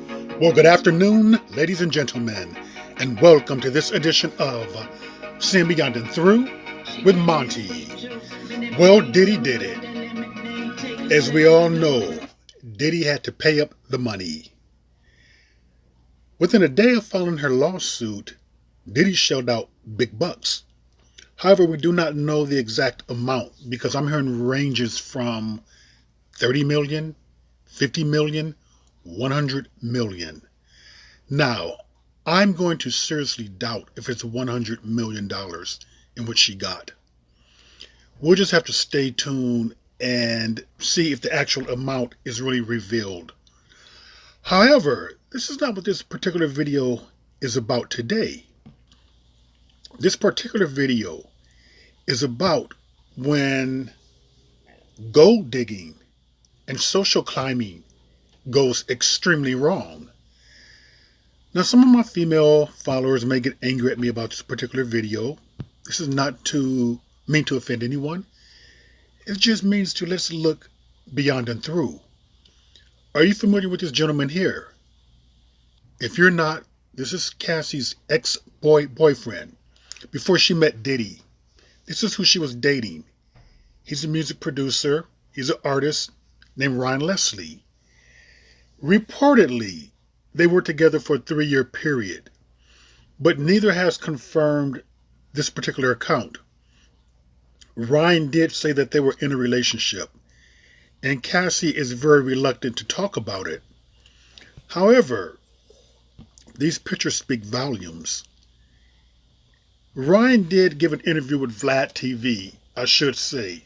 Well, good afternoon, ladies and gentlemen, and welcome to this edition of Seeing Beyond and Through with Monty. Well, Diddy did it. As we all know, Diddy had to pay up the money. Within a day of filing her lawsuit, Diddy shelled out big bucks. However, we do not know the exact amount because I'm hearing ranges from 30 million, 50 million, 100 million. Now, I'm going to seriously doubt if it's $100 million in what she got. We'll just have to stay tuned and see if the actual amount is really revealed. However, this is not what this particular video is about today. This particular video is about when gold digging and social climbing goes extremely wrong. Now, some of my female followers may get angry at me about this particular video. This is not to mean to offend anyone. It just means to let's look beyond and through. Are you familiar with this gentleman here? If you're not, this is Cassie's ex-boyfriend before she met Diddy. This is who she was dating. He's a music producer. He's an artist named Ryan Leslie. Reportedly, they were together for a 3-year period, but neither has confirmed this particular account. Ryan did say that they were in a relationship, and Cassie is very reluctant to talk about it. However, these pictures speak volumes. Ryan did give an interview with Vlad TV, I should say,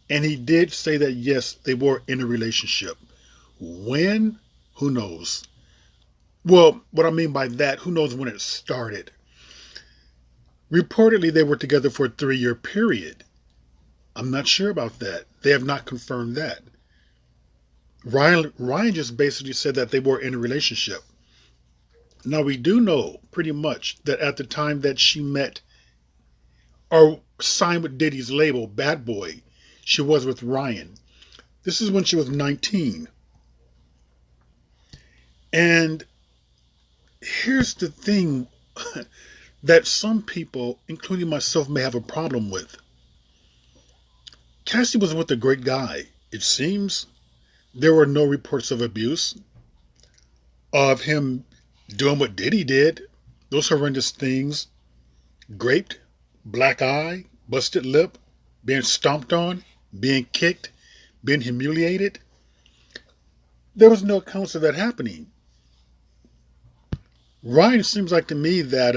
and he did say that yes, they were in a relationship. When? Who knows? Well, what I mean by that, who knows when it started? Reportedly, they were together for a 3-year period. I'm not sure about that. They have not confirmed that. Ryan just basically said that they were in a relationship. Now, we do know pretty much that at the time that she met or signed with Diddy's label, Bad Boy, she was with Ryan. This is when she was 19. And here's the thing that some people, including myself, may have a problem with. Cassie was with a great guy. It seems there were no reports of abuse, of him doing what Diddy did, those horrendous things, graped, black eye, busted lip, being stomped on, being kicked, being humiliated. There was no accounts of that happening. Ryan seems like to me that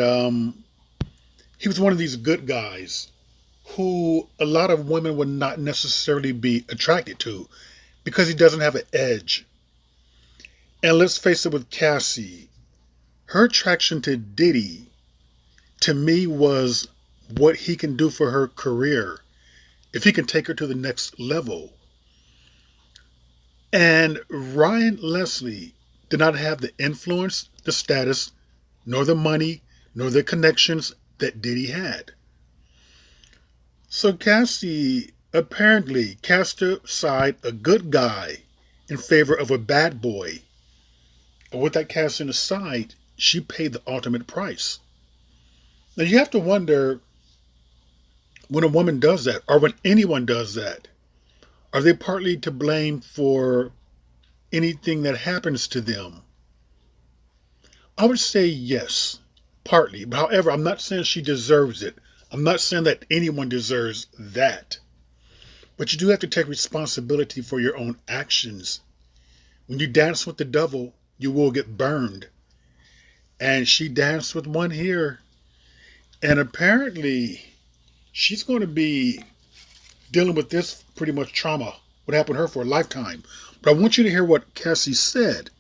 he was one of these good guys who a lot of women would not necessarily be attracted to because he doesn't have an edge. And let's face it with Cassie, her attraction to Diddy, to me, was what he can do for her career, if he can take her to the next level. And Ryan Leslie did not have the influence, the status, nor the money, nor the connections that Diddy had. So Cassie apparently cast aside a good guy in favor of a bad boy. And with that casting aside, she paid the ultimate price. Now you have to wonder, when a woman does that, or when anyone does that, are they partly to blame for anything that happens to them? I would say yes, partly. But however, I'm not saying she deserves it. I'm not saying that anyone deserves that. But you do have to take responsibility for your own actions. When you dance with the devil, you will get burned. And she danced with one here. And apparently, she's going to be dealing with this pretty much trauma, what happened to her for a lifetime. But I want you to hear what Cassie said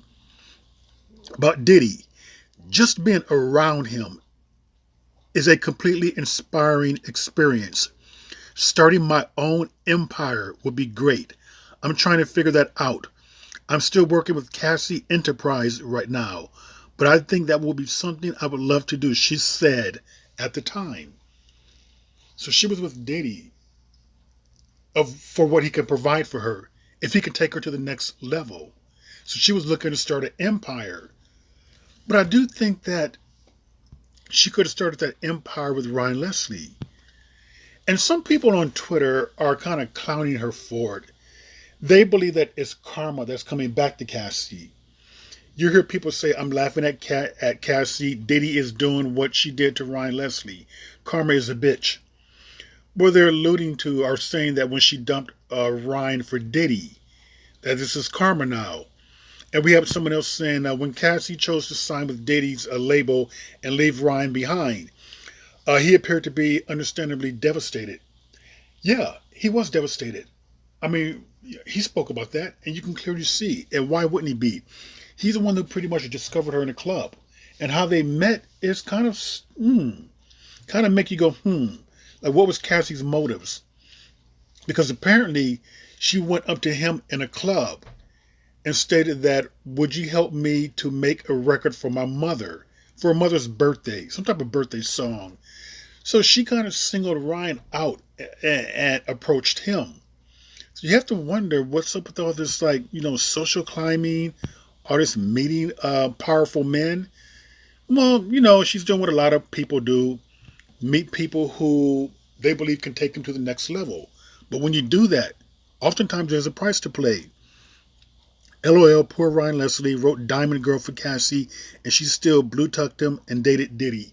about Diddy. Just being around him is a completely inspiring experience. Starting my own empire would be great. I'm trying to figure that out. I'm still working with Cassie Enterprise right now, but I think that will be something I would love to do, she said at the time. So she was with Diddy for what he could provide for her, if he could take her to the next level. So she was looking to start an empire. But I do think that she could have started that empire with Ryan Leslie. And some people on Twitter are kind of clowning her for it. They believe that it's karma that's coming back to Cassie. You hear people say, I'm laughing at Cassie. Diddy is doing what she did to Ryan Leslie. Karma is a bitch. What they're alluding to are saying that when she dumped Ryan for Diddy, that this is karma now. And we have someone else saying when Cassie chose to sign with Diddy's label and leave Ryan behind, he appeared to be understandably devastated. Yeah, he was devastated. I mean, he spoke about that, and you can clearly see. And why wouldn't he be? He's the one who pretty much discovered her in the club, and how they met is kind of make you go like what was Cassie's motives? Because apparently she went up to him in a club and stated that, would you help me to make a record for my mother, for her mother's birthday, some type of birthday song? So she kind of singled Ryan out and approached him. So you have to wonder what's up with all this, like, social climbing, all this meeting powerful men. Well, she's doing what a lot of people do, meet people who they believe can take them to the next level. But when you do that, oftentimes there's a price to pay. LOL, poor Ryan Leslie wrote Diamond Girl for Cassie, and she still blue tucked him and dated Diddy.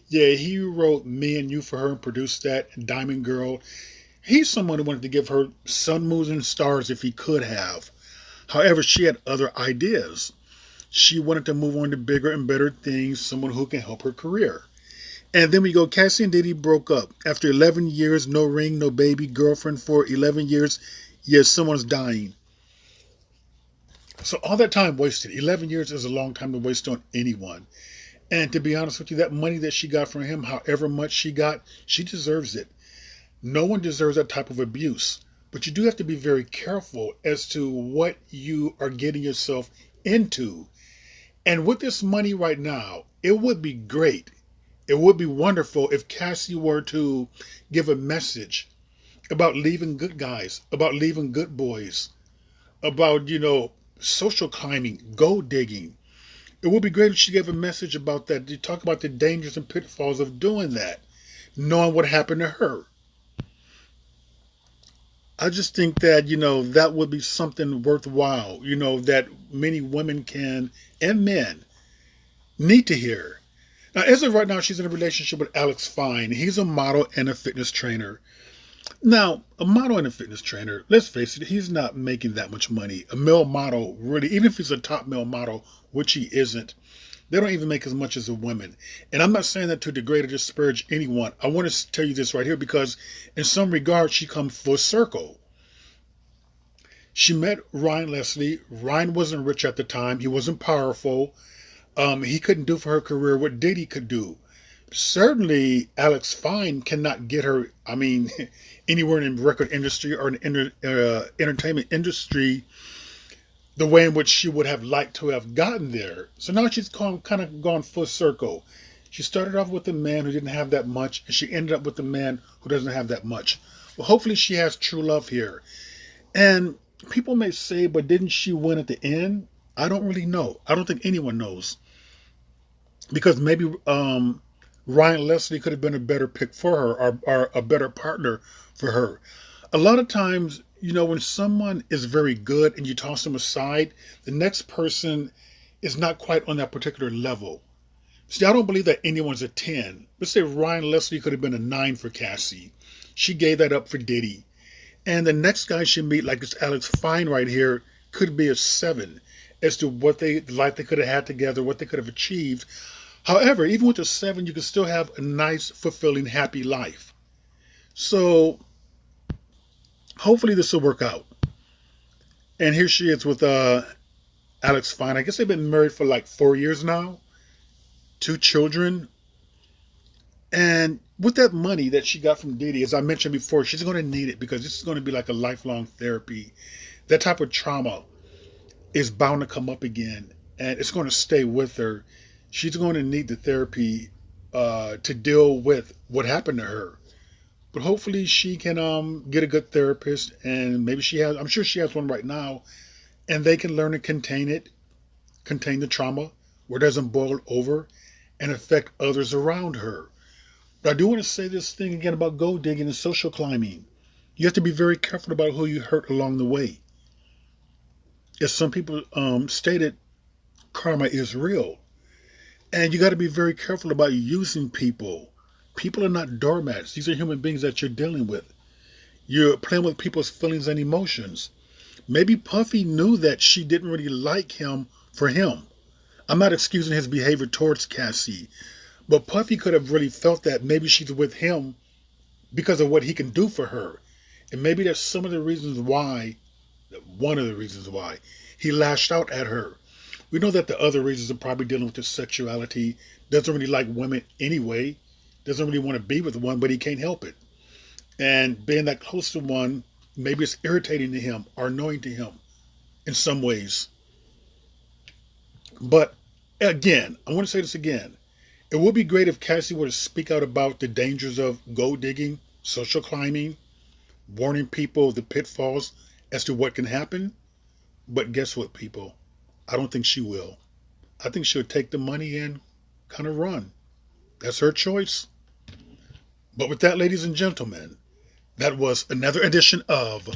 Yeah, he wrote Me and You for her and produced that, Diamond Girl. He's someone who wanted to give her sun, moons, and stars if he could have. However, she had other ideas. She wanted to move on to bigger and better things, someone who can help her career. And then we go, Cassie and Diddy broke up. After 11 years, no ring, no baby, girlfriend for 11 years. Yes, someone's dying. So all that time wasted, 11 years is a long time to waste on anyone. And to be honest with you, that money that she got from him, however much she got, she deserves it. No one deserves that type of abuse. But you do have to be very careful as to what you are getting yourself into. And with this money right now, it would be great. It would be wonderful if Cassie were to give a message about leaving good guys, about leaving good boys, about, social climbing, gold digging. It would be great if she gave a message about that. To talk about the dangers and pitfalls of doing that, knowing what happened to her. I just think that, that would be something worthwhile, that many women can and men need to hear. Now, as of right now, she's in a relationship with Alex Fine. He's a model and a fitness trainer. Now, a model and a fitness trainer, let's face it, he's not making that much money. A male model, really, even if he's a top male model, which he isn't, they don't even make as much as a woman. And I'm not saying that to degrade or disparage anyone. I want to tell you this right here because in some regard, she comes full circle. She met Ryan Leslie. Ryan wasn't rich at the time. He wasn't powerful. He couldn't do for her career what Diddy could do. Certainly, Alex Fine cannot get her, anywhere in the record industry or in the entertainment industry the way in which she would have liked to have gotten there. So now she's kind of gone full circle. She started off with a man who didn't have that much, and she ended up with a man who doesn't have that much. Well, hopefully she has true love here. And people may say, but didn't she win at the end? I don't really know. I don't think anyone knows. Because maybe Ryan Leslie could have been a better pick for her or a better partner for her. A lot of times, when someone is very good and you toss them aside, the next person is not quite on that particular level. See, I don't believe that anyone's a 10. Let's say Ryan Leslie could have been a 9 for Cassie. She gave that up for Diddy. And the next guy she meet, like this Alex Fine right here, could be a 7 as to what they could have had together, what they could have achieved. However, even with a 7, you can still have a nice, fulfilling, happy life. So hopefully this will work out. And here she is with Alex Fine. I guess they've been married for like 4 years now. 2 children. And with that money that she got from Diddy, as I mentioned before, she's going to need it because this is going to be like a lifelong therapy. That type of trauma is bound to come up again, and it's going to stay with her. She's going to need the therapy to deal with what happened to her. But hopefully she can get a good therapist, and maybe I'm sure she has one right now, and they can learn to contain the trauma, where it doesn't boil over and affect others around her. But I do want to say this thing again about gold digging and social climbing. You have to be very careful about who you hurt along the way. As some people stated, karma is real. And you got to be very careful about using people. People are not doormats. These are human beings that you're dealing with. You're playing with people's feelings and emotions. Maybe Puffy knew that she didn't really like him for him. I'm not excusing his behavior towards Cassie, but Puffy could have really felt that maybe she's with him because of what he can do for her. And maybe that's some of the reasons why, one of the reasons why, he lashed out at her. We know that the other reasons are probably dealing with his sexuality, doesn't really like women anyway, doesn't really want to be with one, but he can't help it. And being that close to one, maybe it's irritating to him or annoying to him in some ways. But again, I want to say this again. It would be great if Cassie were to speak out about the dangers of gold digging, social climbing, warning people of the pitfalls as to what can happen. But guess what, people? I don't think she will. I think she'll take the money and kind of run. That's her choice. But with that, ladies and gentlemen, that was another edition of